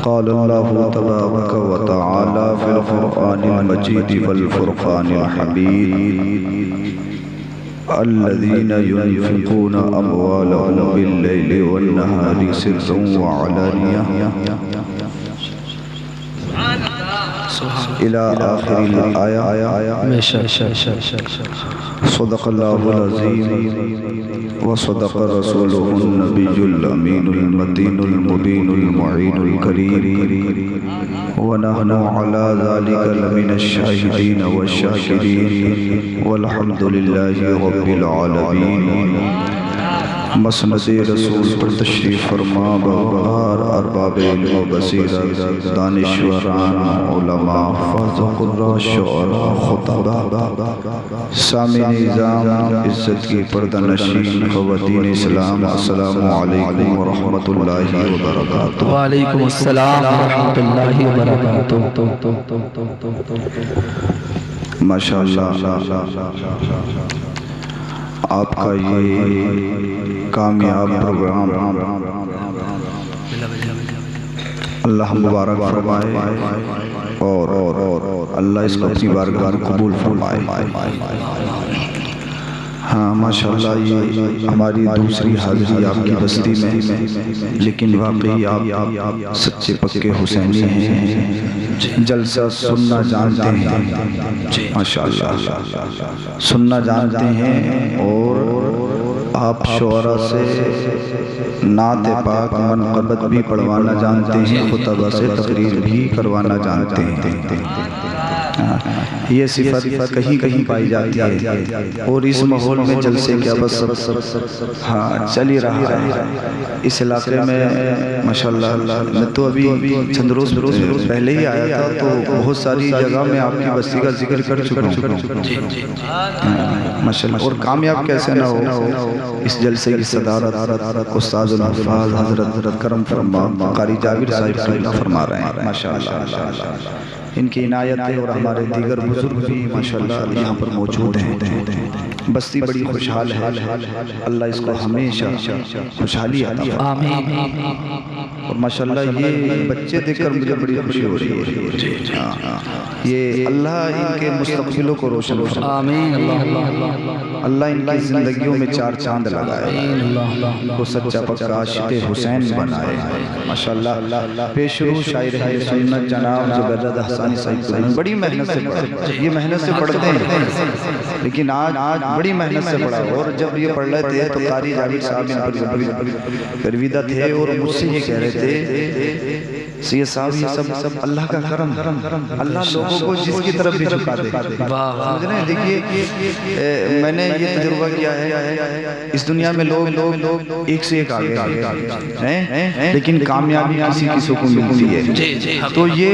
قال الله تبارك وتعالى في القرآن المجيد والفرقان الحميد الذين ينفقون أموالهم بالليل والنهار سرا وعلانية إلى آخر الآية. صدق الله العظيم وصدق رسوله النبي الأمين المتين المبين المعين الكريم ونحن على ذلك لمن الشاهدين والشاكرين والحمد لله رب العالمين. مسند رسول پر تشریف فرما بہار ارباب علم و بصیرت دانشوران علماء حفاظ قراء شعراء خطباء سامعین نظام عزت کی پردہ نشین خواتین اسلام السلام علیکم ورحمۃ اللہ وبرکاتہ. وعلیکم السلام ورحمۃ اللہ وبرکاتہ. ماشاءاللہ آپ کا یہ کامیاب پروگرام اللہ مبارک فرمائے اور اللہ اس کو اپنی بارگاہ میں قبول فرمائے. ہاں ماشاءاللہ یہ ہماری دوسری حاضری آپ کی بستی میں، لیکن واقعی آپ سچے پکے حسینی ہیں. جلسہ سننا جانتے ہیں، ماشاءاللہ سننا جانتے ہیں، اور آپ شعراء سے نعت پاک منقبت بھی پڑھوانا جانتے ہیں، خطبہ سے تقریر بھی کروانا جانتے ہیں. یہ صفت کہیں کہیں پائی جاتی ہے، اور اس ماحول میں جلسے کیا بس چل ہی رہا ہے. اس علاقے میں ماشاءاللہ میں تو ابھی چند روز پہلے ہی آیا تھا، تو بہت ساری جگہ میں آپ کی بستی کا ذکر کر چکا ہوں ماشاءاللہ. اور کامیاب کیسے نہ ہو، اس جلسے کی صدارت استاد الحفاظ حضرت کرم فرما قاری جابر صاحب فرما رہے ہیں ماشاءاللہ. ان کی عنایتیں اور ہمارے دیگر بزرگ بھی ماشاءاللہ یہاں پر موجود ہیں. بستی بڑی خوشحال ہے، اللہ اس کو ہمیشہ خوشحالی عطا فرمائے. اور ماشاءاللہ یہ بچے دیکھ کر مجھے بڑی خوشی ہو رہی ہے. یہ اللہ ان کے مستقبلوں کو روشن فرمائے، اللہ ان کی زندگیوں میں چار چاند لگائے، کو سچا پکا عاشق حسین بنائے ماشاءاللہ. پیشرو شاعر اہل سنت جناب زبیدہ حسانی صاحب بڑی محنت سے پڑھا، یہ محنت سے پڑھتے ہیں، لیکن آج بڑی محنت سے پڑھا. اور جب یہ پڑھ رہے تھے تو قاری جابر صاحب گرویدہ تھے، اور مجھ سے یہ کہہ رہے تھے سید صاحب یہ سب اللہ کا کرم، اللہ لوگوں کو جس کی طرف بھی جھکا دے. سمجھ رہے ہیں؟ دیکھیے میں نے یہ تجربہ کیا ہے، اس دنیا میں لوگ ایک سے ایک آگے ہیں، لیکن کامیابی کسی کو ملتی ہے. تو یہ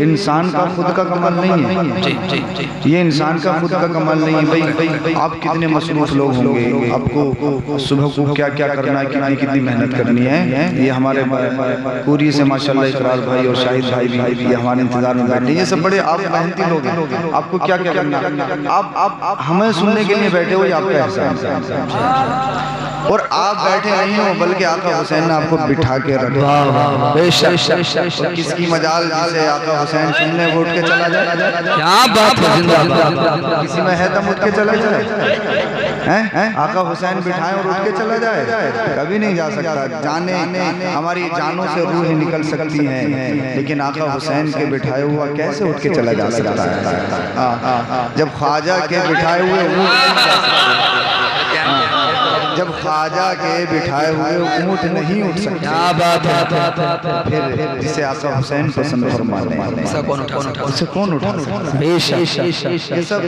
انسان کا خود کا کمال نہیں ہے، یہ انسان کا خود کا کمال نہیں ہے. بھائی آپ کتنے مصروف لوگ ہوں گے، آپ کو صبح کو کیا کیا کرنا ہے، کتنی محنت کرنی ہے. یہ ہمارے پوری سے ماشاءاللہ اقرار بھائی اور شاہد بھائی بھی یہ ہمارے انتظار میں بیٹھے ہیں. یہ سب بڑے آپ محنتی لوگ ہیں، آپ کو کیا کیا کرنا ہے، آپ ہمیں سننے کے لیے بیٹھے ہو، یہ آپ کا احسان ہے. اور آپ بیٹھے نہیں ہو بلکہ آقا حسین نے آپ کو بٹھا کے رکھا. کس کی مجال جسے آقا حسین سننے وہ اٹھ کے چلا جائے، کیا بات ہے، زندہ باد. کسی میں ہے تم اٹھ کے چلا جائے، آقا حسین بٹھائیں اور اٹھ کے چلا جائے، کبھی نہیں جا سکتا. جانیں ہماری جانوں سے روح نکل سکتی ہیں، لیکن آقا حسین کے بٹھائے ہوا کیسے اٹھ کے چلا جا سکتا ہے. جب خواجہ کے بٹھائے ہوئے جب خواجہ کے بٹھائے ہوئے اونٹ نہیں اٹھ سکتے، کیا بات ہے، پھر جسے آقا حسین پسند فرمانے اسے کون اٹھا سکتا؟ یہ سب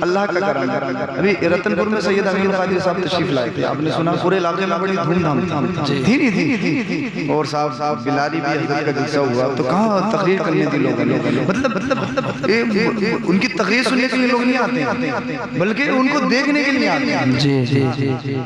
اللہ کا کرم. ابھی رتن پور میں سید امین القادری صاحب تشریف لائے تھے، آپ نے سنا پورے علاقے میں بڑی دھوم دھام تھی، اور صاحب بلاری بھی حضرت کا جلسہ ہوا تو کہاں تقریر کرنے دی لوگوں نے. مطلب ان کی تقریر سننے کے لیے لوگ نہیں آتے، بلکہ ان کو دیکھنے کے لیے آتے ہیں.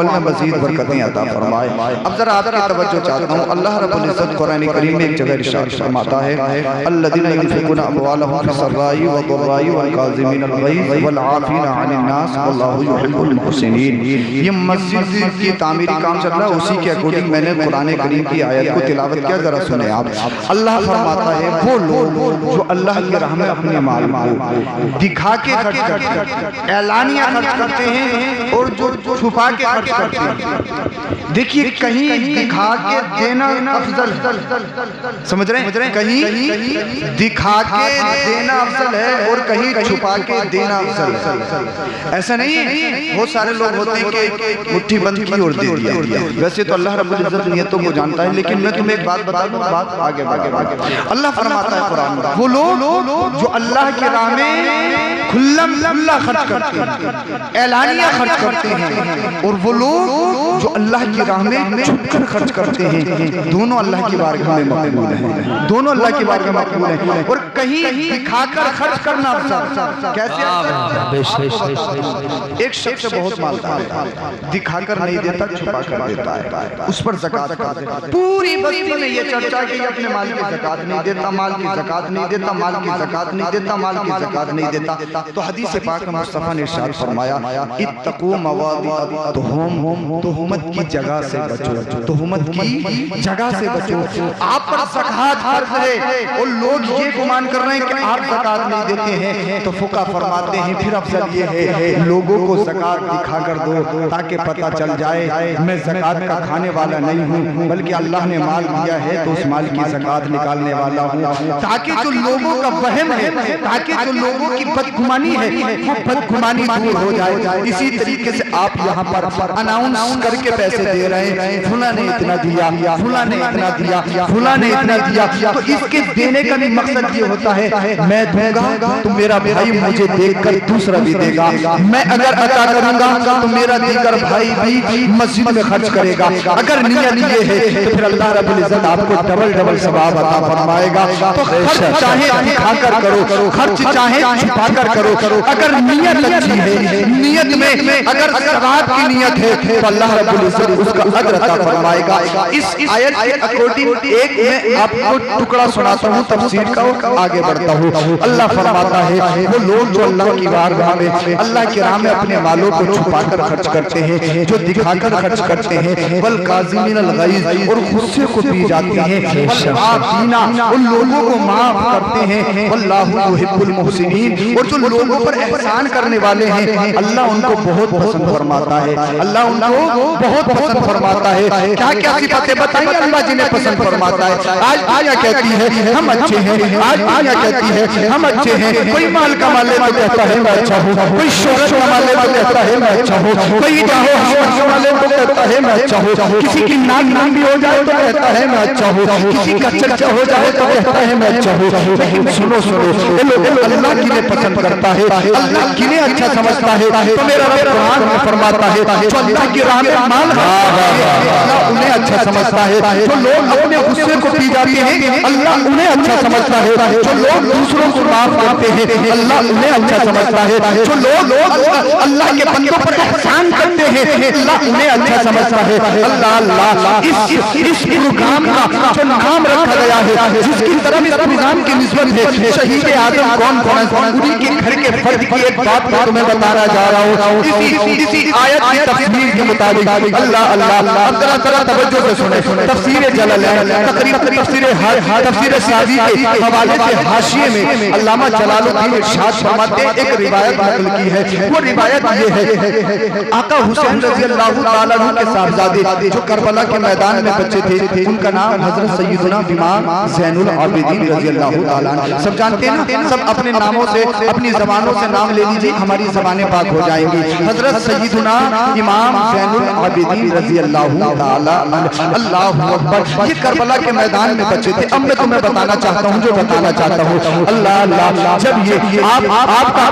عمل میں مزید برکتیں عطا فرمائے۔ اب ذرا آپ کی توجہ چاہتا ہوں، اللہ رب العزت قرآن کریم میں ایک جگہ ارشاد فرماتا ہے الذین ينفقون اموالهم في السراء والضراء والكاظمین الغیظ والعافین عن الناس واللہ یحب المحسنین۔ یہ مسجد کی تعمیری کام چل رہا ہے، اسی کے اکارڈنگ میں نے قرآن کریم کی آیت کو تلاوت کیا، ذرا سنیں آپ۔ اللہ فرماتا ہے وہ لوگ جو اللہ کی راہ میں اپنے مال کو دکھا کے خرچ کرتے ہیں، اعلانیہ خرچ کرتے ہیں، اور جو چھپا کے خرچ کرتے ہیں۔ دیکھیے کہیں دکھا کے دینا افضل، سمجھ رہے ہیں؟ کہیں دکھا کے دینا افضل ہے اور کہیں چھپا کے دینا افضل ہے۔ ایسا نہیں ہے، بہت سارے لوگ ہوتے ہیں کہ مٹھی بند کی اور دے دیا۔ ویسے تو اللہ رب العزت نیتوں کو جانتا ہے، لیکن میں تمہیں ایک بات بتا دوں، بات آگے اللہ فرماتا ہے قرآن میں وہ لوگ جو اللہ کی راہ میں کھلم کھلا خرچ کرتے ہیں، اعلانیہ خرچ کرتے ہیں، اور وہ لوگ جو اللہ کی راہ میں چھپ کر خرچ کرتے ہیں، دونوں اللہ کی بارگاہ میں مقبول ہیں، دونوں اللہ کی بارگاہ میں مقبول ہیں۔ اور کہیں دکھا کر خرچ کرنا افضل، کیسے افضل؟ ایک شخص بہت مالدار ہے، دکھا کر نہیں دیتا، چھپا کر دیتا ہے، اس پر زکوٰۃ کا پوری بستی میں یہ چرچا کہ یہ اپنے مال کی زکوٰۃ نہیں دیتا، مال کی زکوٰۃ نہیں دیتا، مال کی زکوٰۃ نہیں دیتا، مال کی زکوٰۃ نہیں دیتا۔ تو حدیث پاک مصطفیٰ نے ارشاد فرمایا اتقوا مواضع التہم، تہمت کی جگہ سے بچو، تہمت کی جگہ سے بچو۔ آپ پر زکوٰۃ فرض ہے اور لوگ یہ گمان کر رہے ہیں کہ آپ زکوٰۃ نہیں دیتے ہیں، تو فقہ فرماتے ہیں پھر افضل یہ ہے لوگوں کو زکوٰۃ دکھا کر دو تاکہ پتہ چل جائے میں زکوٰۃ کا کھانے والا نہیں ہوں، بلکہ اللہ نے مال دیا ہے تو اس مال کی زکوٰۃ نکالنے والا ہوں، تاکہ جو لوگوں کا وہم ہے، تاکہ جو لوگوں کی بدگمانی ہے وہ بدگمانی دور ہو جائے۔ اسی طریقے سے آپ یہاں پر اناؤنس کر کے پیسے دے رہے ہیں، فلاں نے اتنا دیا، فلاں نے اتنا دیا، فلاں نے اتنا دیا، تو اس کے دینے کا بھی مقصد یہ ہوتا ہے میں دوں گا تو میرا بھائی مجھے دیکھ کر دوسرا بھی دے گا، میں اگر عطا کروں گا تو میرا دیگر بھائی بھی مسجد میں خرچ کرے گا۔ اگر نیت یہ ہے تو پھر اللہ رب العزت آپ کو ڈبل ڈبل ثواب عطا فرمائے گا۔ تو خرچ چاہے دکھا کر کرو، خرچ چاہے چھپا کر کرو، اگر نیت اچھی ہے، نیت میں اگر ثواب کی نیت ہے تو اللہ رب العزت اس کا اجر عطا فرمائے گا۔ اس آیت کے اکارڈنگ ایک میں آپ کو ٹکڑا سناتا ہوں تفسیر کا اور آگے بڑھتا ہوں۔ اللہ فرماتا ہے وہ لوگ جو اللہ کی بارگاہ میں اللہ کی راہ میں اپنے مالوں کو چھپا کر خرچ کرتے ہیں، جو دکھا کر خرچ کرتے ہیں، والکاظمین الغیظ، اور غصے کو پی جاتے ہیں، والعافین، ان لوگوں کو معاف کرتے ہیں، واللہ یحب المحسنین، اور جو لوگوں پر احسان کرنے والے ہیں اللہ ان کو بہت پسند فرماتا ہے، اللہ ان کو بہت پسند فرماتا ہے۔ کیا کیا صفاتیں بتائیں اللہ جنہیں پسند فرماتا ہے؟ آج آیا کہتی ہے ہم اچھے ہیں، آج آیا کہتی ہے ہم اچھے ہیں، کوئی مال کما لے تو کہتا ہے میں اچھا ہوں، کوئی شہرت کما لے تو کہتا ہے میں اچھا ہوں، کوئی جاہو حشمت کما لے تو کہتا ہے میں اچھا ہوں، کسی کی نام بھی ہو جائے تو کہتا ہے میں اچھا ہوں، کسی کا چرچا ہو جائے تو کہتا ہے میں اچھا ہوں۔ لیکن سنو اللہ کنہیں پسند کرتا ہے، اللہ کنہیں اچھا سمجھتا ہے، تو میرا رب قرآن میں فرماتا ہے جو اللہ کی راہ میں مال اللہ انہیں اچھا سمجھتا ہے، جو لوگ اپنے غصے کو پی جاتے ہیں اللہ انہیں اچھا سمجھتا ہے، جو لوگ دوسروں کو معاف کرتے ہیں اللہ انہیں اچھا سمجھتا ہے، جو لوگ اللہ کے بندوں پر احسان کرتے ہیں اللہ انہیں اچھا سمجھتا ہے۔ اللہ اس پروگرام کا جو نام رکھا گیا ہے، جس کی طرف اس پروگرام کی نسبت ہے، شہید اعظم کون کون، انہی کے گھر کے فرد کی ایک بات میں تمہیں بتانا جا رہا ہوں اسی آیت کی تفسیر کے مطابق۔ اللہ اب ذرا توجہ سے سنیں، تفسیر جلالین تقریباً تفسیر سعدی کے حوالے سے حاشیے میں علامہ جلال الدین ارشاد فرماتے ہیں ایک روایت نقل کی ہے، وہ روایت یہ ہے آقا حسین رضی اللہ تعالیٰ عنہ کے صاحبزادے جو کربلا کے میدان میں بچے تھے، ان کا نام حضرت سیدنا امام زین العابدین رضی اللہ تعالیٰ عنہ۔ سب جانتے ہیں سب اپنے ناموں سے اپنی زبانوں سے نام لے لیجئے، ہماری زبانیں پاک ہو جائیں گی۔ حضرت سیدنا امام زین العابدین رضی اللہ تعالیٰ عنہ، اللہ اکبر، یہ کربلا کے میدان میں بچے تھے۔ اب میں تمہیں بتانا چاہتا ہوں جو بتانا چاہتا ہوں، اللہ جب یہ آپ کا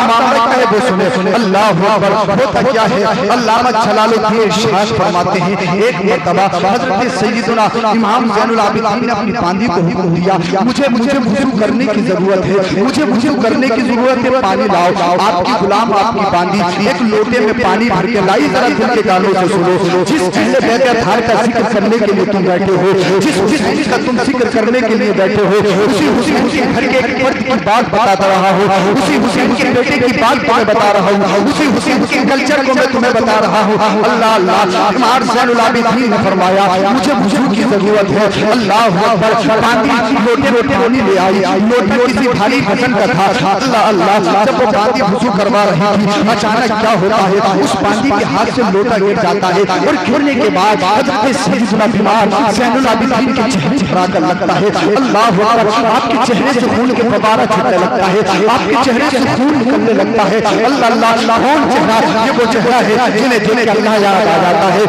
معاملہ کیا ہے وہ سنے، اللہ اکبر، ہوتا کیا ہے؟ علامہ جلال الدین ارشاد فرماتے ہیں ایک مرتبہ حضرت سیدنا امام زین العابدین نے اپنی باندی کو حکم دیا مجھے وضو کرنے کی ضرورت ہے مجھے وضو کرنے کی ضرورت ہے پانی لاؤ آپ کی غلام آپ کی باندی ایک لوٹے میں پانی بھر کے لائی ذرا دل کے کانوں سے سنو جس اہل بیت اطہار کا ذکر کرنے کے لیے تم بیٹھے ہو جس چیز کا تم ذکر کرنے کے لیے بیٹھے ہو اسی گھر کے ایک فرد کی بات بتا رہا ہوں اسی کے بیٹے کی بات تمہیں بتا رہا ہوں اسی کے کلچر کو میں تمہیں بتا رہا ہوں اللہ اللہ امام زین العابدین نے فرمایا مجھے وضو کی ضرورت ہے اللہ اکبر باندی لوٹے میں پانی لے آئی لوٹا کسی بھاری وزن کا تھا اللہ اللہ جب وہ باندی وضو کروا رہی تھی اچانک کیا ہوتا ہے اس باندی کے ہاتھ سے لوٹا گر جاتا ہے اور گرنے کے بعد حضرت سیدنا بیمار زین العابدین کے چہرے چھڑا کر لگتا ہے اللہ اکبر آپ کے چہرے سے خون کے فوارہ چھٹنے لگتا ہے آپ کے چہرے سے خون نکلنے لگتا ہے اللہ اللہ اللہ کون چہرہ یہ وہ چہرہ ہے جنہیں دیکھ کے اللہ یاد آ جاتا ہے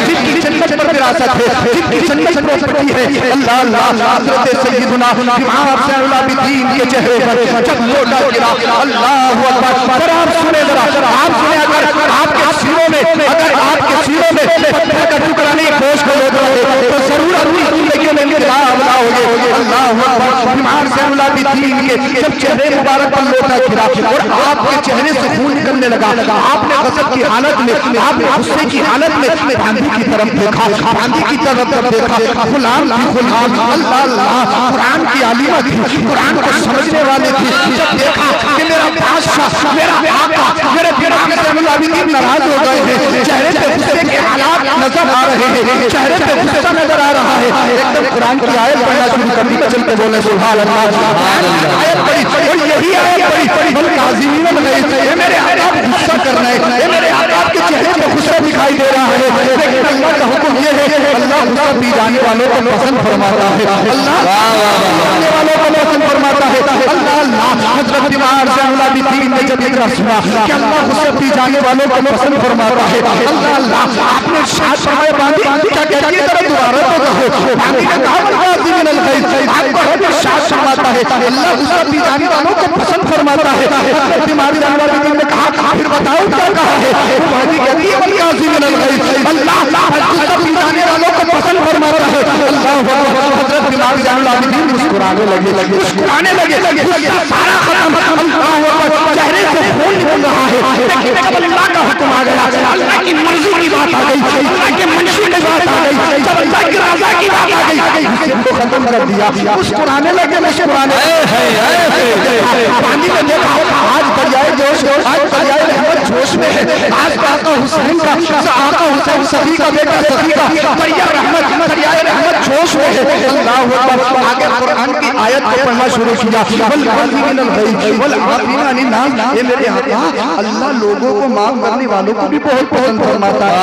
جن کی جنت پر وراثت ہے جن کی جنت پراپرٹی ہے اللہ اللہ حضرت سیدنا امام زین العابدین کے چہرے پر جب لوٹا گرا اللہ اکبر اور آپ سنیں ذرا آپ سنیں اگر آپ کے سینوں میں پتھر کا ٹکڑا نہیں گوشت کو لوٹ رہے تو ضرور اپنی زندگی میں انقلاب لاؤ گے اللہ اکبر امام زین العابدین کے جب چہرے مبارک پر لوٹا گرا اور آپ کے چہرے سے خون نکلنے لگا آپ نے غضب کی حالت میں آپ نے غصے کی حالت میں باندی کی طرف دیکھا باندی کی طرف دیکھا غلام کی غلام اللہ اللہ قرآن کی عالمہ تھی قرآن کو سمجھنے والے تھی جب دیکھا کہ میرا بادشاہ میرا آقا میرے امام زین العابدین ناراض ہو گئے ہیں چہرے پہ غصے کے حالات نظر آ رہے ہیں چہرے پہ غصہ نظر آ رہا ہے ایک دم قرآن کی آیت پڑھنا شروع کر دی چل کے بولے سبحان اللہ آیت پڑھی اور یہی آیت پڑھی بل کاظمین الغیظ یہ میرے آقا غصہ کرنا ہے یہ میرے آقا کے چہرے پہ غصہ دکھائی دے رہا ہے لیکن اللہ کا حکم یہ ہے اللہ غصہ پی جانے والوں کو پسند فرماتا ہے اللہ جانے والوں کو پسند فرماتا ہے اللہ اللہ حضرت امام زین العابدین نے جب یہ سنا کہ اللہ غصہ پی جانے والوں کو پسند فرماتا ہے اللہ اللہ آپ نے ارشاد فرمایا باندی کیا کہتی ہے ذرا دوبارہ تو کہو باندی نے کہا والکاظمین الغیظ آپ کو ارشاد فرماتا ہے اللہ غصہ پی جانے والوں کو پسند فرماتا ہے حضرت امام زین العابدین نے کہا پھر بتاؤ کیا کہا ہے باندی کہتی ہے والکاظمین الغیظ اللہ غصہ پی جانے والوں کو پسند فرماتا ہے اللہ حضرت امام زین العابدین مسکرانے لگے غصہ سارا ختم اللہ چہرے سے خون نکل رہا ہے لیکن جب اللہ کا حکم آ گیا اللہ کی مرضی کی بات آ گئی اللہ کے منشور کی بات آ گئی جب اللہ کی رضا کی بات آ گئی غصے کو ختم کر دیا مسکرانے لگے مسکرانے پانی میں دیکھا آج دریائے جوش آج دریائے رحمت جوش میں ہے آج آقا حسین کا آقا حسین صفی کا بیٹا صفی کا دریائے رحمت جوش میں ہے اللہ اکبر آگے قرآن کی آیت کو پڑھنا شروع کیا والکاظمین الغیظ والعافین عن الناس یہ میرے آقا اللہ لوگوں کو معاف کرنے والوں کو بھی بہت پسند فرماتا ہے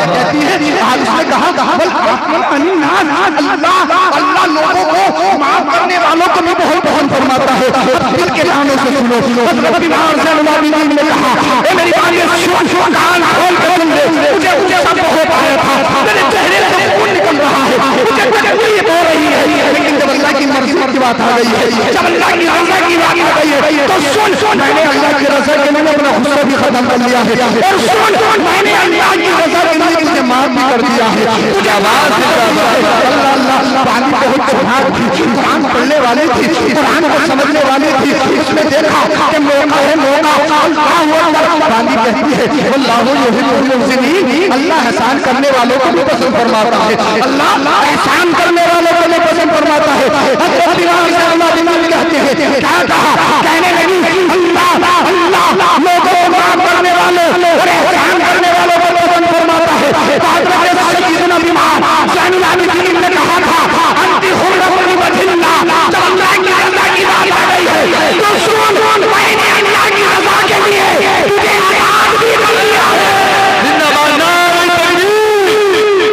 کہتی ہے آج اس نے کہا والعافین عن الناس اللہ لوگوں کو معاف کرنے والوں کو بھی بہت پسند فرماتا ہے دل کے کانوں سے سنو حضرت امام زین العابدین نے کہا اے میری بانی کان کھول کے سن لے مجھے سب ہو پایا تھا میرے چہرے سے خون نکل رہا ہے مجھے تکلیف ہو رہی ہے لیکن جب اللہ کی مرضی کی بات آ گئی ہے جب اللہ کی رضا کی بات آ گئی ہے تو سن میں نے اللہ کی رضا کے لیے اپنا غصہ بھی ختم کر لیا ہے اور سن میں نے اللہ کی رضا کے لیے مجھے معاف بھی کر دیا ہے مجھے آواز اللہ اللہ باندی بہت چڑھا تھی قرآن پڑھنے والی تھی قرآن کو سمجھنے والی تھی اس نے دیکھا کہ موقع ہے موقع باندی کہتی ہے اللہ یحب المحسنین اللہ احسان کرنے والوں کو بھی پسند فرماتا ہے اللہ احسان کرنے والوں کو بھی پسند فرماتا ہے حضرت امام زین العابدین کہتے ہیں کیا کہا کہنے لگی اللہ اللہ لوگوں کو معاف کرنے والوں اور احسان کرنے والوں کو پسند فرماتا ہے حضرت سیدنا امام زین العابدین نے کہا تھا انت حرۃ بوجه اللہ جب اللہ کی رضا کی بات آ گئی ہے تو سن میں نے اللہ کی رضا کے لیے تجھے آزاد بھی کر دیا ہے زندہ باد نعرہ تکبیر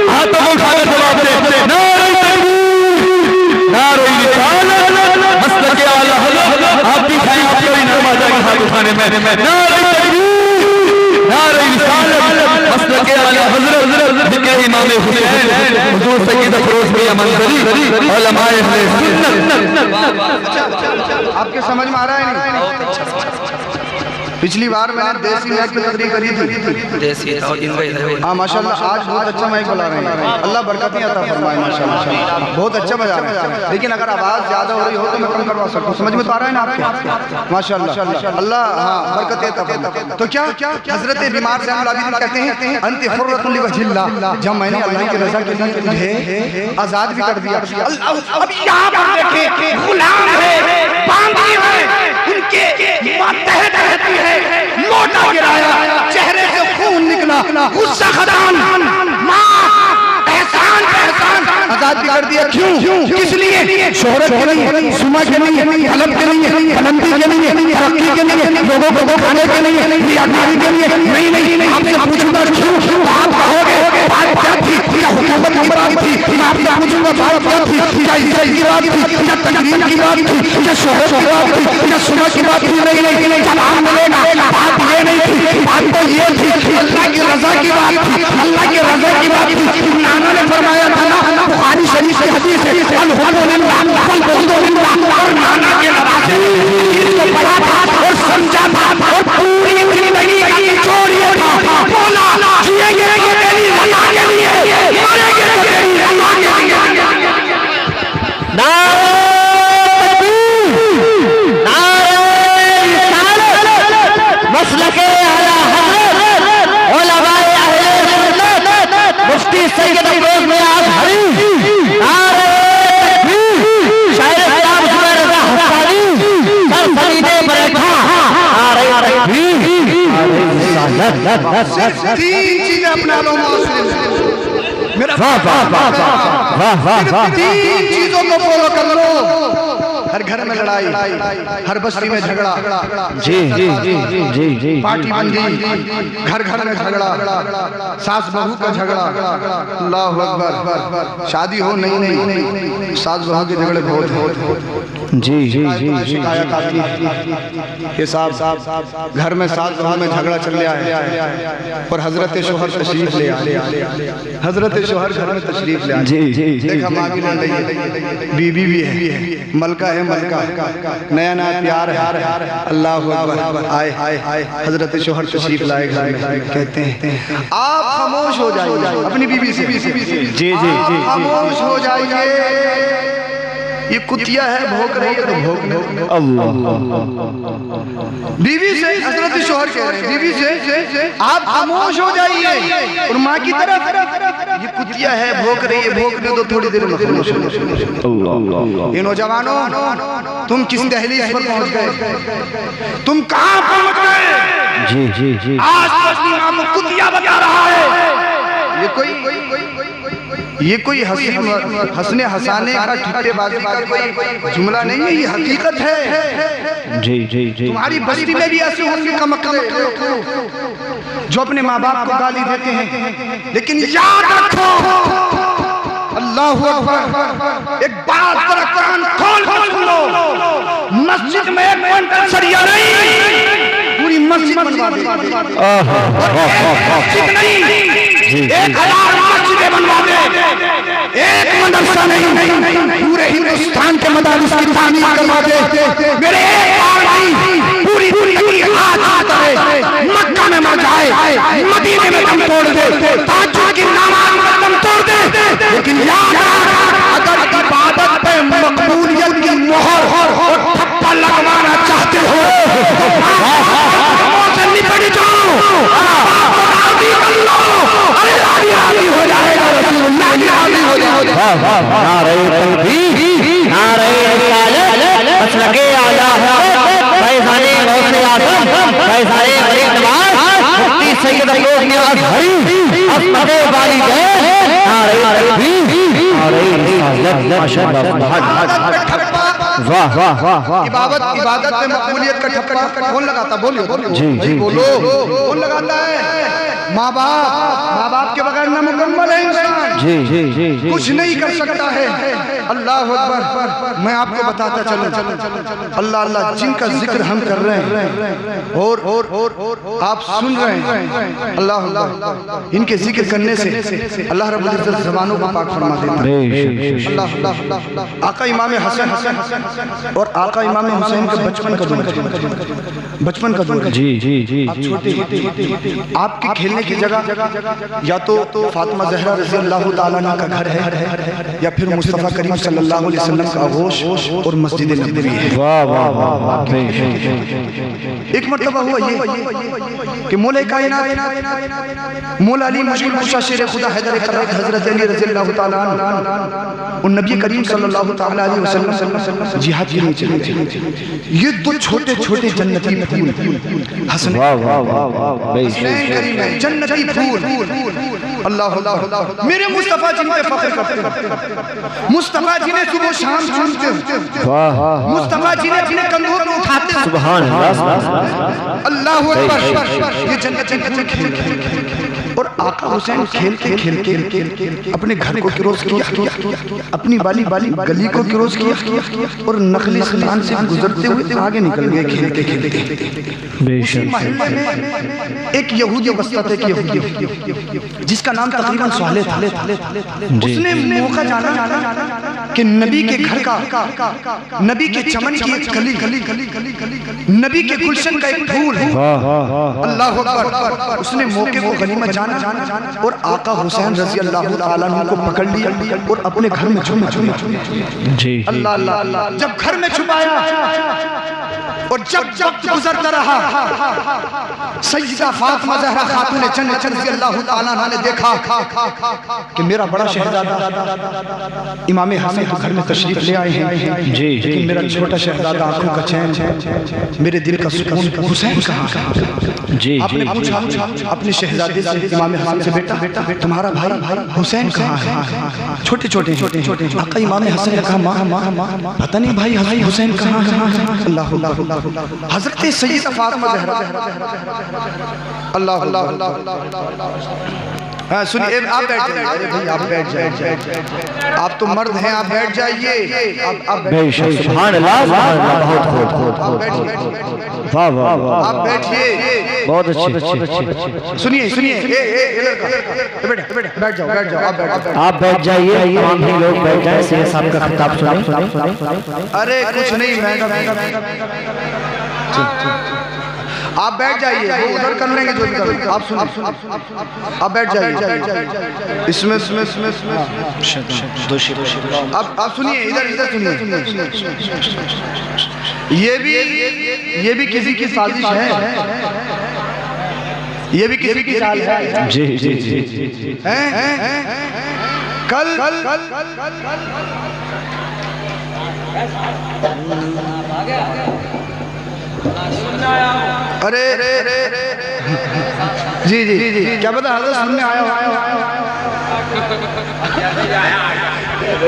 ہاتھوں کو اٹھا کر جواب دے نعرہ تکبیر نعرہ رسالت مسلک اعلی حضرت آپ بھی کھائیں آپ کو انعام آ جائے گا ہاتھ اٹھانے میں نعرہ تکبیر نعرہ رسالت مسلک اعلی حضرت ذکر امام حسین حضور سید افروز میاں منظری علماء اہل سنت آپ کے سمجھ میں آ رہا ہے نہیں پچھلی بار میں نے دیسی میک کی تقریر کری تھی دیسی تھا ان کا ہاں ماشاءاللہ آج بہت اچھا مائک بلا رہے ہیں اللہ برکتیں عطا فرمائے ماشاءاللہ بہت اچھا بجا رہے ہیں لیکن اگر آواز زیادہ ہو رہی ہو تو میں کم کروا سکتا ہوں سمجھ میں تو آ رہا ہے نا آپ کو ماشاءاللہ اللہ ہاں برکتیں عطا فرمائے تو کیا حضرت بیمار زین العابدین کہتے ہیں انت حرۃ لوجہ اللہ جب میں نے اللہ کی رضا کے لیے تجھے آزاد بھی کر دیا اب یہاں پر دیکھیں غلام ہے باندھی ہے ان کے ماتحت رہتی ہے لوٹا گرایا چہرے سے خون نکلا غصہ خدان ماں احسان پہ احسان آزاد بھی کر دیا کیوں کس لیے شہرت کے لیے سما کے لیے طلب کے لیے بلندی کے لیے ترقی کے لیے لوگوں کو کھانے کے لیے ریاکاری کے لیے نہیں آپ سے پوچھوں گا کیوں آپ کہو گے بات کیا تھی کیا حکومت کی بات تھی میں آپ سے پوچھوں گا بات کیا تھی کیا عزت کی بات تھی کیا تقریم کی بات تھی کیا شہرت کی بات تھی کیا سما کی بات تھی نہیں جواب ملے گا بات یہ نہیں تھی بات تو یہ تھی اللہ کی رضا کی بات تھی اللہ کی رضا کی بات تھی مولانا نے فرمایا تھا نا بخاری شریف کی حدیث ہے الحمدللہ والحمدللہ اور مولانا کے نوازے اس کو پڑھا تھا اور سمجھا تھا اور پوری زندگی کی چوریوں تھا مولا جیے گے تیری رضا کے لیے مرے گے تیری رضا کے لیے نعرہ تکبیر نعرہ رسالت مسلک اعلی حضرت علماء اہل سنت مفتی سید افروز نیاز ہری نعرہ تکبیر شاعر اسلام زبیر رضا حسانی سر فرید برکھا نعرہ تکبیر نعرہ رسالت تین چیزیں اپنا لو معاشرے میں تین چیزوں کو فالو کر لو ہر گھر میں لڑائی ہر بستی میں جھگڑا جی پارٹی بندی گھر گھر میں جھگڑا ساس بہو کا جھگڑا اللہ اکبر شادی ہو نہیں ساس بہو کے جھگڑے بہت جی شکایت آتی یہ صاحب گھر میں ساس بہو میں جھگڑا چل رہا ہے اور حضرت شوہر تشریف لے آئے حضرت شوہر گھر میں تشریف لے آئے دیکھا ماں بھی لڑ رہی ہے بیوی بھی ہے ملکہ ہے ملکہ نیا نیا پیار ہے اللہ اکبر آئے حضرت شوہر تشریف لائے گھر میں کہتے ہیں آپ خاموش ہو جائیے اپنی بیوی سے آپ خاموش ہو جائیے یہ کتیا ہے بھوک رہی ہے تو بھوک نہیں بیوی سے حضرت شوہر کہہ رہے ہیں بیوی سے آپ خاموش ہو جائیے اور ماں کی طرف یہ کتیا ہے بھوک رہی ہے بھوک نہیں تو تھوڑی دیر میں خاموش ہو یہ نوجوانوں تم کس دہلیز پر پہنچ گئے تم کہاں پہنچ گئے آج پاس امام کتیا بتا رہا ہے یہ کوئی حسن حسانے کا ٹھٹے بازی کا کوئی جملہ نہیں ہے یہ حقیقت ہے تمہاری بستی میں بھی ایسے ہوں گے کمکلے جو اپنے ماں باپ کو گالی دیتے ہیں لیکن یاد رکھو اللہ اکبر ایک بات ذرا قرآن کھول کر سنو مسجد میں ایک کوئنٹل سڑیا نہیں پوری مسجد بنوا دے مسجد نہیں 1000 مسجدیں بنوا دے ایک مدرسہ نہیں پورے ہندوستان کے مدارس کی تعمیر کروا دے میرے ایک آدمی پوری زندگی ہاتھ کرے مکہ میں مر جائے مدینے میں دم توڑ دے تاجر کی نماز میں دم توڑ دے لیکن یاد اگر عبادت پہ مقبولیت کی مہر تھپا لگوانا چاہتے ہو سے نپٹ جاؤ راضی کر لو راضی ہو جائے گا رسول اللہ راضی ہو جائے گا نعرہ تکبیر نعرہ رسالت مسلک اعلی حضرت فیضان غوث اعظم فیضان غریب نواز مفتی سید افروز نیاز ہری عصمت والدین نعرہ تکبیر نعرہ رسالت ماشاءاللہ عبادت میں مقبولیت کا ٹھپا کون لگاتا بولیو بولو کون لگاتا ہے ماں باپ کے بغیر نامکمل ہے انسان کچھ نہیں کر سکتا ہے۔ اللہ اکبر، میں آپ کو بتاتا چلوں، اللہ اللہ جن کا ذکر ہم کر رہے ہیں اور آپ سن رہے ہیں، اللہ اللہ ان کے ذکر کرنے سے اللہ رب العزت زبانوں کو پاک فرما دیتا ہے۔ اللہ آقا امام حسن اور آقا امام حسین کا بچپن کا دور، آپ چھوٹے، آپ کے کھیلنے کی جگہ یا تو فاطمہ زہرا رضی اللہ تعالیٰ عنہ کا گھر ہے یا پھر مصطفیٰ کریم صلی اللہ علیہ وسلم کا آغوش اور مسجد نبوی ہے۔ ایک مرتبہ ہوا یہ کہ مولا کائنات مولا علی مشکل کشا شیر خدا حیدر کرات حضرت علی رضی اللہ تعالیٰ عنہ اور نبی کریم صلی اللہ تعالیٰ علیہ وسلم جہاد کے لیے چلے تھے۔ یہ دو چھوٹے چھوٹے جنتی پھول، حسن حسین کریم جنتی پھول، اللہ اللہ میرے مصطفیٰ جن پہ فخر کرتے ہیں، مصطفیٰ جنہیں صبح شام چھومتے ہیں، مصطفیٰ جنہیں اپنے کندھوں پہ اٹھاتے ہیں، سبحان اللہ، اللہ اکبر، یہ جنتی پھول کھیل اور آقا حسین کھیلتے کھیلتے اپنے گھر کو کروس کیا، اپنی بالی گلی کو کروس کیا اور نخلی سلطان سے گزرتے ہوئے آگے نکل گئے کھیلتے کھیلتے۔ اسی محلے میں ایک یہودی بستا تھا، ایک یہودی جس کا نام تقریباً صالح تھا۔ اس نے موقع جانا کہ نبی کے گھر کا، نبی کے چمن کی ایک کلی، نبی کے گلشن کا ایک پھول ہے، اللہ اکبر، اس نے موقع کو غنیمت جانا اور آقا حسین رضی اللہ تعالیٰ عنہ کو پکڑ لیا اور اپنے گھر میں چھپایا۔ اللہ اللہ، جب گھر میں چھپایا اور جب گزرتا رہا، سیدہ فاطمہ زہرا خاتون جنت رضی اللہ تعالیٰ عنہ نے دیکھا کہ میرا بڑا شہزادہ امام حسن تو گھر میں تشریف لے آئے ہیں، لیکن میرا چھوٹا شہزادہ آنکھوں کا چین، میرے دل کا سکون حسین کہاں ہے؟ آپ نے پوچھا اپنے شہزادے سے، امام حسن سے، بیٹا تمہارا بھائی حسین کہاں ہے؟ چھوٹے چھوٹے آقا امام حسن نے کہا ماں پتہ نہیں بھائی حسین کہاں ہے؟ اللہ اللہ، حضرت سیدہ فاطمہ زہرا، اللہ اللہ، سنیے آپ بیٹھ جائیے، آپ بیٹھ جائیے، آپ تو مرد ہیں، آپ بیٹھ جائیے، سبحان اللہ، آپ بیٹھئے، بہت اچھے، سنیے بیٹھ جاؤ، آپ بیٹھ جائیے، تمام ہی لوگ بیٹھ جائیں، سید صاحب کا خطاب سنیں۔ ارے کچھ نہیں، آپ بیٹھ جائیے، وہ ادھر کر لیں گے جو بھی کریں، آپ سنیں، آپ بیٹھ جائیے، اس میں آپ سنیے، ادھر سنیے، یہ بھی کسی کی سازش ہے، یہ بھی کسی کی چال ہے، جی کل ارے جی کیا پتا حضرت سننے آیا ہو،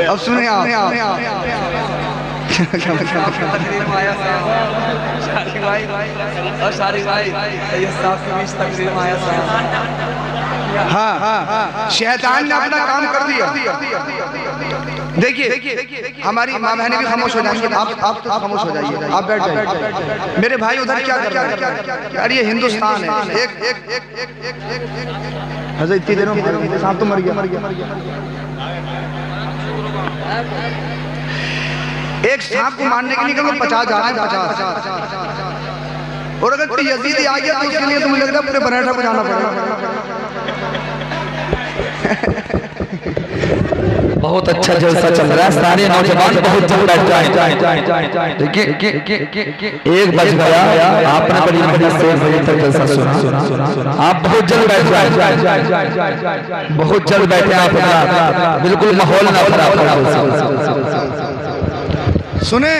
اب سنیں آپ، ہاں شیطان نے اپنا کام کر دیا۔ دیکھیے ہماری ماں بہنیں بھی خاموش ہو جائیں گے، آپ تو خاموش ہو جائیے، آپ بیٹھ جائیے۔ میرے بھائی ادھر کیا کر رہے ہیں یار، یہ ہندوستان ہے، حضرت اتنی دنوں میں سانپ تو مر گیا، ایک سانپ کو مارنے کے لیے کہ 50 جا رہے ہیں، 50، اور اگر کوئی یزیدی آ گیا تو اس کے لیے تو مجھے لگتا ہے پورے بریٹھا کو جانا پڑے گا۔ بہت اچھا جلسہ چل رہا ہے، سارے نوجوان بہت جلد بیٹھ جائیں۔ دیکھیے 1 بج گیا، آپ نے بڑی محنت سے بجے تک جلسہ سنا، آپ بہت جلد بیٹھ جائیں، بہت جلد بیٹھے آپ، بالکل ماحول نہ خراب کریں۔ سنیں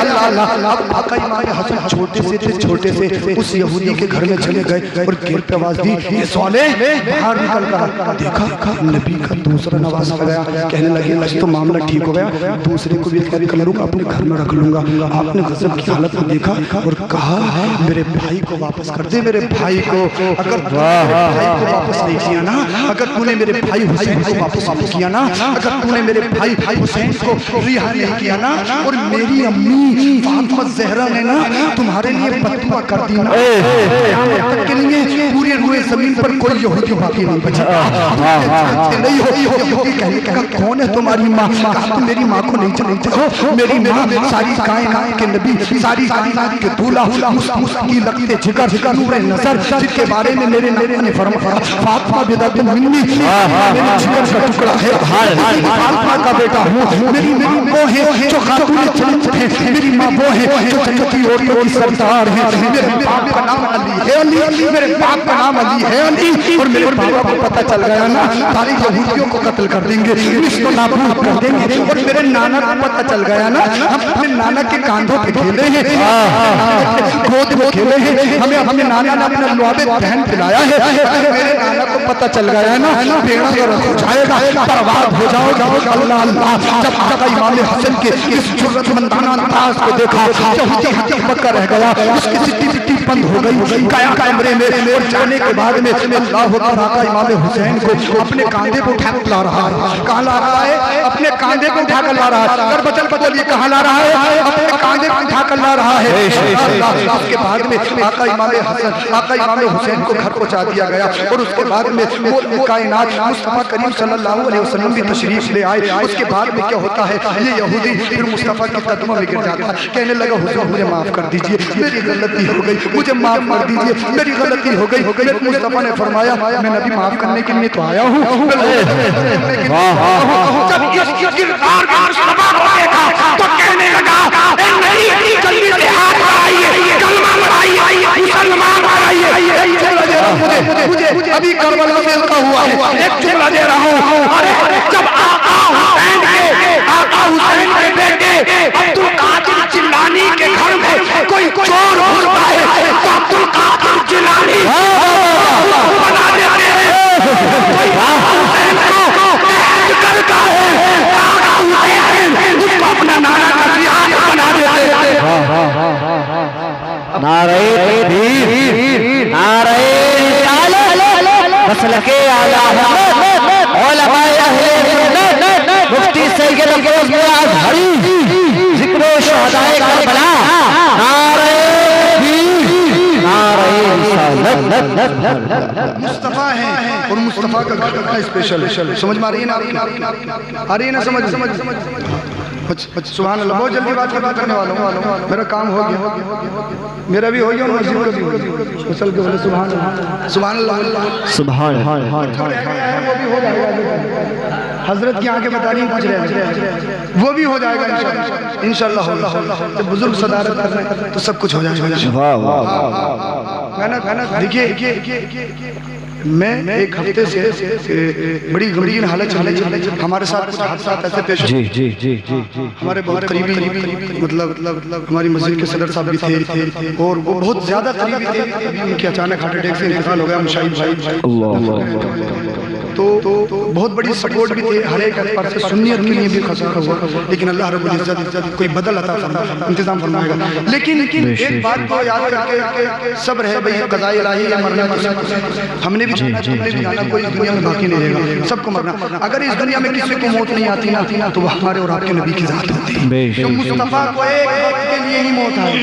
اللہ اللہ. اب آقا امام حسن چھوٹے سے تھے, چھوٹے سے اس یہودی کے گھر میں چلے گئے اور گیٹ پہ آواز دی, یہ سوالے باہر نکل کر دیکھا نبی کا دوسرا نواز آ گیا. کہنے لگے آج تو معاملہ ٹھیک ہو گیا, دوسرے کو بھی خیر کروں گا, اپنے گھر میں رکھ لوں گا. آپ نے غضب کی حالت میں دیکھا اور کہا میرے بھائی کو واپس کر دے, میرے بھائی کو. اگر تو میرے بھائی کو واپس نہیں کیا نا, اگر تو نے میرے بھائی حسین کو واپس کیا نا, اگر تو نے میرے بھائی حسین کو رہا نہیں کیا نا, اور میری امی فاطمہ زہرا نے نا تمہارے لیے بد دعا کر دی نا, قیامت کے لیے پوری روئے زمین پر کوئی یہودی باقی نہیں بچا. نہیں ہو کہنے کا کون ہے تمہاری ماں؟ کہا میری ماں کو نہیں جانتے ہو, میری ماں ساری کائنات کے نبی, ساری کائنات کے دولہ, مسکی لگتے جگر نور نظر, جن کے بارے میں میرے نبی نے فرمایا فاطمہ بنت منی میری جگر کا ٹکڑا ہے, فاطمہ کا بیٹا ہوں, میری وہ ہے جو خاتون جنت ہے, میری ماں وہ ہے جو جنتی عورتوں کی سردار ہے. میرے باپ کا نام علی ہے, علی میرے باپ کا نام علی ہے, علی. اور میرے بابا کو پتہ چل گیا نا ساری یہودیوں کو قتل کر دیں گے, اس کو نابود کر دیں گے. اور میرے نانا کو پتہ چل گیا نا ہم اپنے نانا کے کاندھوں پہ کھیلے ہیں, گود میں کھیلے ہیں, ہمیں نانا نے اپنا لعاب بہن پلایا ہے. میرے نانا کو پتہ چل گیا نا بیڑا غرق ہو جائے گا, برباد ہو جاؤ گا. اللہ اللہ. جب آقا امام حسن کے اس جرأت مندانہ انداز کو دیکھا, یہودی ہاتھ پکا رہ گیا, اس کی سٹی بند ہو گئی قیا کمرے میں. اور جانے کے بعد میں اللہ اکبر, آقا امام حسین کو اپنے کاندھے کو اٹھا کر لا رہا ہے. کہاں لا رہا ہے؟ اپنے کاندھے کو اٹھا کر لا رہا ہے. اگر بچل کو بولیے کہاں لا رہا ہے؟ اپنے کاندھے کو اٹھا کر لا رہا ہے. اس کے بعد میں آقا امام حسن, آقا امام حسین کو گھر پہنچا دیا گیا. اور اس کے بعد میں وہ کائنات مصطفیٰ کریم صلی اللہ علیہ وسلم بھی تشریف لے آئے. اس کے بعد میں کیا ہوتا ہے, یہ یہودی پھر مصطفیٰ کے قدموں میں گر جاتا ہے, کہنے لگا حضور مجھے معاف کر دیجئے, میری غلطی ہو گئی, مجھے معاف کر دیجئے, میری غلطی ہو گئی. مصطفیٰ نے فرمایا میں نبی معاف کرنے کے لیے تو آیا ہوں. جب اس کردار کا مصطفیٰ کو دیکھا تو کہنے لگا نہیں, جلدی سے ہاتھ بڑھائیے, کلمہ پڑھائیے, مسلمان بنائیے. مجھے ابھی کربلا میں القا ہوا ہے, ایک جملہ دے رہا ہوں. جب آقا حسین کے بیٹے عبد القادر جیلانی کے گھر میں کوئی چور گھستا ہے تو عبد القادر جیلانی بنا دیتے ہیں. کوئی حسین کو قید کرتا ہے, آقا حسین اس کو اپنا نانا کا سیاح بنا دیتے ہیں. نعرہ تکبیر, نعرہ رسالت, مسلک اعلی حضرت علماء اہل سنت مفتی سید افروز میاں اظہری, ذکر و شہداء کربلا, نعرہ تکبیر, نعرہ رسالت. مصطفیٰ ہیں اور مصطفیٰ کا گھر کا اسپیشل. سمجھ میں آ رہی ہے نا, آ رہی ہے نا سمجھ. سبحان اللہ. بہت جلدی بات کرنے والا ہوں, میرا کام ہو گیا, میرا بھی ہو گیا, اور مسجد کا بھی ہو گیا. مسل کے بولے سبحان اللہ, سبحان اللہ, سبحان اللہ. وہ بھی ہو جائے گا. حضرت کی آنکھیں بتا رہی پوچھ رہے ہیں, وہ بھی ہو جائے گا انشاءاللہ. ہوگا جب بزرگ صدارت کر رہے ہیں تو سب کچھ ہو جائے گا. دیکھیے میں ایک ہفتے سے بڑی غمگین حالت چل رہی ہے. ہمارے ساتھ کچھ حادثات ایسے پیش ہوئے, ہمارے بہت قریبی مطلب ہماری مسجد کے صدر صاحب بھی تھے, اور وہ بہت زیادہ قریبی تھے. ان کے اچانک ہارٹ اٹیک سے انتقال ہو گیا. مشاہد بھائی تو بہت بڑی سپورٹ بھی تھی ہر ایک پر سے, سنیت کے لیے بھی خسارہ ہوا, لیکن اللہ رب العزت کوئی بدل عطا فرمائے, انتظام فرمائے گا. لیکن ایک بات کو یاد رکھے, صبر ہے بھئی, قضاء الہی ہے, مرنا ہم نے بھی جانا, کوئی اس دنیا میں باقی نہیں رہے گا, سب کو مرنا. اگر اس دنیا میں کسی کو موت نہیں آتی نا تو وہ ہمارے اور آپ کے نبی کی ذات ہوتی ہے. تو مصطفیٰ کو ایک وقت کے لیے ہی موت آئی,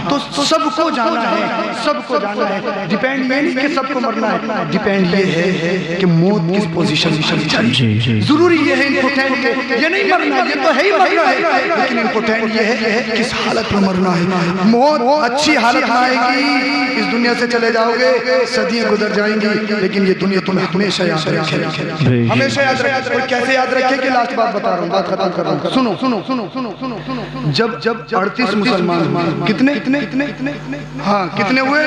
تو سب کو جانا ہے, سب کو جانا ہے. ڈیپینڈ یہ نہیں کہ سب کو مرنا ہے, ڈیپینڈ یہ ہے کہ موت کس پوزیشن میں چلی جائے. ضروری یہ ہے امپورٹینٹ ہے, یہ نہیں مرنا, یہ تو ہے ہی مرنا ہے, لیکن امپورٹینٹ یہ ہے کس حالت میں مرنا ہے. موت اچھی حالت میں آئے گی, اس دنیا سے چلے جاؤ گے, صدیاں گزر جائیں گی, لیکن یہ دنیا تمہیں ہمیشہ یاد رکھے, ہمیشہ یاد رکھے. اور کیسے یاد رکھے کہ لاسٹ بات بتا رہا ہوں, بات ختم کر رہا ہوں. سنو سنو سنو سنو سنو. جب 38 مسلمان کتنے, ہاں کتنے ہوئے,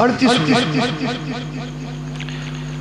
38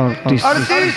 38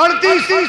38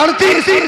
38।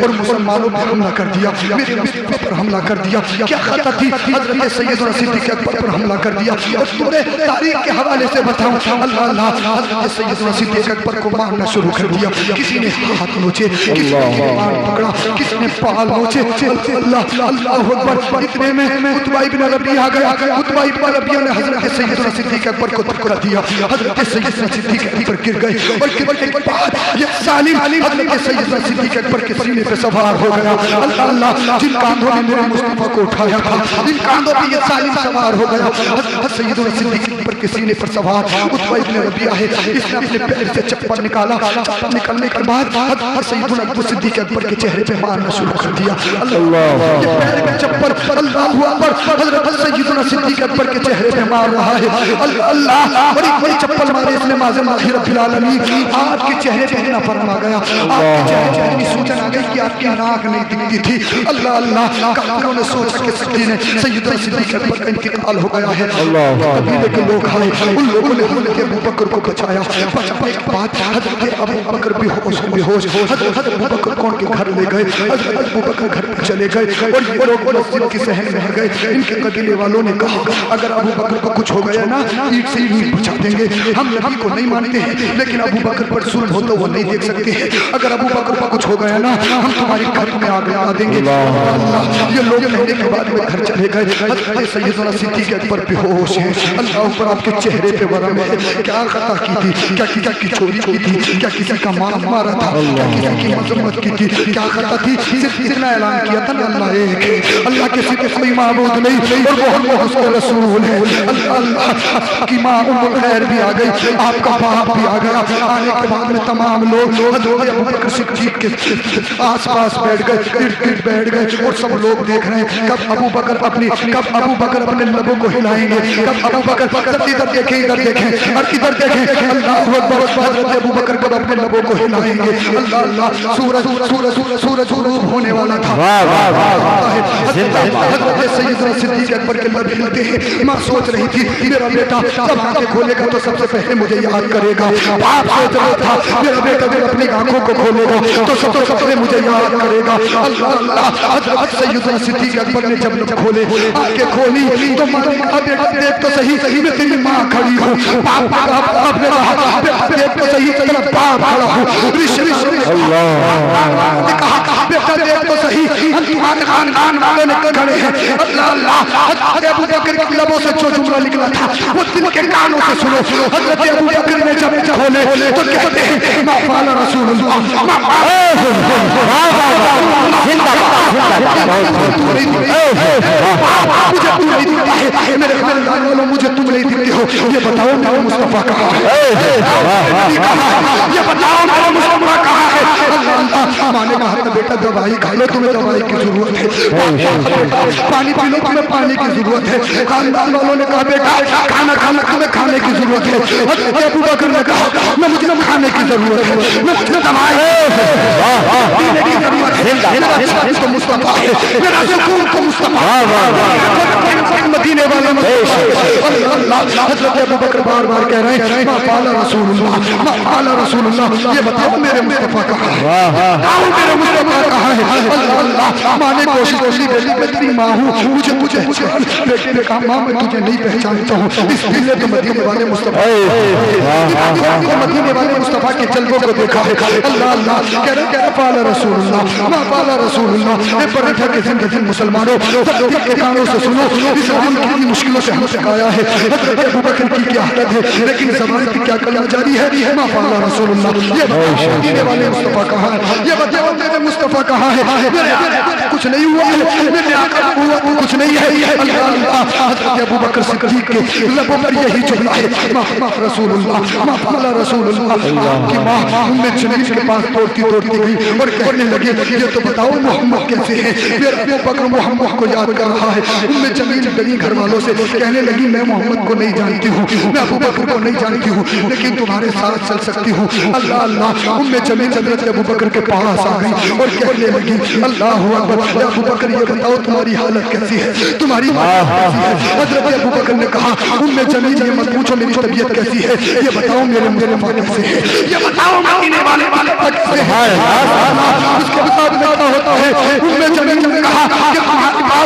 اور مسلمانوں پر حملہ کر دیا، میرے مصطفیٰ پر حملہ کر دیا. کیا خطا تھی؟ حضرت سیدنا صدیق اکبر پر حملہ کر دیا. اور تمہیں تاریخ کے حوالے سے بتاؤں، اللہ اللہ، حضرت سیدنا صدیق اکبر کو مارنا شروع کر دیا. کسی نے ہاتھ نوچے، کسی نے کمان پکڑا، کسی نے پال نوچے. اللہ اللہ اکبر. اتنے میں عتبہ ابن ربیعہ آ گیا. عتبہ ابن ربیعہ نے حضرت سیدنا صدیق اکبر کو دھکا دیا. حضرت سیدنا صدیق اکبر گر گئے اور گرنے کے بعد یہ ظالم حضرت سیدنا صدیق اکبر کے سینے پہ سوار ہو گیا. اللہ اللہ، جن کاندھوں نے میرے مصطفیٰ کو اٹھایا تھا، جن کاندھوں پہ یہ ظالم سوار ہو گیا. حضرت سیدنا صدیق اکبر کے سینے پر سوار عتبہ ابن ربیعہ ہے. اس نے اپنے پیر سے چپل نکالا. چپل نکالنے کے بعد حضرت سیدنا صدیق اکبر کے چہرے پہ مارنا شروع کر دیا. اللہ، یہ پیر میں چپل، اللہ اکبر، حضرت سیدنا صدیق اکبر کے چہرے پہ مار رہا ہے. اللہ، بڑی بڑی چپل مارے اس نے. معاذ اللہ رب العالمین، آپ کے چہرے پہ نہ فرما گیا. آپ کے چہرے پہ اتنی سوجن آ گئی کہ آپ کی ناک نہیں دکھتی تھی. اللہ اللہ، کافروں نے سوچا کہ سیدنا صدیق اکبر کا انتقال ہو گیا ہے. قبیلے کے لوگ آئے، ان لوگوں نے حضرت ابو بکر کو بچایا. بچانے کے بعد حضرت ابو بکر بے ہوش حضرت ابو بکر کو ان کے گھر لے گئے. حضرت ابو بکر گھر پہ چلے گئے اور یہ لوگ مسجد کے صحن میں گئے. ان کے قبیلے والوں نے کہا اگر ابو بکر کو کچھ ہو گیا نا، اینٹ سے اینٹ بچا دیں گے. ہم نبی کو نہیں مانتے ہیں لیکن ابو بکر پر ظلم ہوتا وہ نہیں دیکھ سکتے ہیں. اگر ابو بکر کو کچھ ہو گیا نا، ہم تمہاری گھر میں آگ لگا دیں گے. اللہ، یہ لوگ کہنے کے بعد میں گھر چلے گئے. حضرت سیدنا صدیق اکبر بے ہوش ہیں. اللہ اوپر، آپ کے چہرے پہ ورم ہے. کیا خطا کی تھی؟ کیا کسی کی چوری کی تھی؟ کیا کسی کا مال مارا تھا؟ کیا کسی کی مذمت کی تھی؟ کیا خطا تھی؟ صرف اتنا اعلان کیا تھا اللہ ایک ہے، اللہ کے سوا کوئی معبود نہیں اور محمد اس کا رسول ہے. اللہ اللہ، کی ماں ام خیر بھی آ گئی، آپ کا باپ بھی آ گیا. آنے کے بعد میں تمام لوگ حضرت ابو بکر صدیق کے آس پاس بیٹھ گئے، ارد گرد بیٹھ گئے اور سب لوگ دیکھ رہے ہیں کب ابو بکر اپنے لبوں کو ہلائیں گے، کب ابو بکر ادھر دیکھیں ادھر دیکھیں اور ادھر دیکھیں. اللہ اکبر، حضرت ابو بکر کب اپنے لبوں کو ہلائیں گے. اللہ اللہ، سورج غروب ہونے والا تھا. حضرت سیدنا صدیق اکبر کے لب ہلتے ہیں. ماں سوچ رہی تھی میرا بیٹا جب آنکھیں کھولے گا تو سب سے پہلے مجھے یاد کرے گا. باپ سوچ رہا تھا میرا بیٹا جب اپنی آنکھوں کو کھولے گا تو سب سے پہلے مجھے یاد کرے گا. اللہ اللہ، حضرت سیدنا صدیق اکبر نے جب لب کھولے، آنکھیں کھولی تو ماں نے کہا بیٹا دیکھ تو صحیح، میں تیری ماں کھڑی ہوں. باپ نے کہا دیکھ تو صحیح، تیرا باپ کھڑا ہوں. بیٹا دیکھ تو صحیح، ہم تمہارے خاندان والوں نے کھڑے ہیں. اللہ اللہ، حضرت ابو بکر کے لبوں سے جو جملہ نکلا تھا وہ دل کے کانوں سے سنو. حضرت ابو بکر نے جب کھولے تو کہتے ہیں ما قال رسول اللہ، مجھے تم نہیں دکھتا ہے. میرے خاندان والوں مجھے تم نہیں دکھتے ہو. یہ بتاؤ میرا مصطفیٰ کہاں ہے؟ یہ بتاؤ میرا مصطفیٰ کہاں ہے؟ ماں نے کہا بیٹا دوائی کھا لو، تمہیں دوائی کی ضرورت ہے. پانی پی لو، تمہیں پانی کی ضرورت ہے. خاندان والوں نے کہا بیٹا کھانا کھانا، تمہیں کھانے کی ضرورت ہے. حضرت ابو بکر نے کہا مجھے کھانے کی ضرورت ہے، مجھے دوائی پینے کی ضرورت ہے. میرا شان تو مصطفیٰ ہے، میرا سکون تو مصطفیٰ ہے. مدینے والے اللہ. حضرت ابو بکر بار بار کہہ رہے ہیں ما قال رسول اللہ، ما قال رسول اللہ. یہ بتاؤ میرے مصطفیٰ کہاں ہے؟ میرے مصطفیٰ کہاں ہے؟ اللہ اللہ، ماں نے کوشش کی بیٹی میں تیری ماں ہوں، مجھے پہچان. بیٹی نے کہا ماں میں تجھے نہیں پہچانتا ہوں. اس دل نے تو مدینے والے مصطفیٰ کے جلووں کو دیکھا ہے. اللہ اللہ، کہہ رہے قال رسول اللہ، ما قال رسول اللہ. اے پرٹھا کے زندگی مسلمانوں سب کے کانوں سے سنو، اسلام کی مشکلوں سے ہم سکھایا ہے. حضرت ابو بکر کی کیا حالت ہے لیکن زبان کی کیا کلام جاری ہے. ما قال رسول اللہ. یہ مدینے والے مصطفیٰ کہاں ہے؟ یہ بتاؤ میرے مصطفیٰ کہاں ہے؟ کچھ نہیں ہوا ہے، میرے آقا ہوا کچھ نہیں ہے. اللہ اللہ، حضرت ابو بکر صدیق کے لبوں پر یہی جملہ ہے ما رسول اللہ، ما قال رسول اللہ. کی ماں ام جمیل کے پاس دوڑتی گئی اور کہنے لگی یہ تو بتاؤ محمد کیسے ہے؟ میرا ابو بکر محمد کو یاد کر رہا ہے. ام جمیل ڈری گھر والوں سے کہنے لگی میں محمد کو نہیں جانتی ہوں، میں ابو بکر کو نہیں جانتی ہوں، لیکن تمہارے ساتھ چل سکتی ہوں. اللہ اللہ، ام جمیل حضرت ابو بکر کے پاس آ گئی اور کہنے لگی اللہ اکبر، ابو بکر یہ بتاؤ تمہاری حالت کیسی ہے، تمہاری حالت کیسی ہے؟ حضرت ابو بکر نے کہا ام جمیل یہ مت پوچھو میری طبیعت کیسی ہے، یہ بتاؤ میرے مصطفیٰ کیسے ہے، یہ بتاؤ مدینے والے کیسے ہے. اس کے بعد میں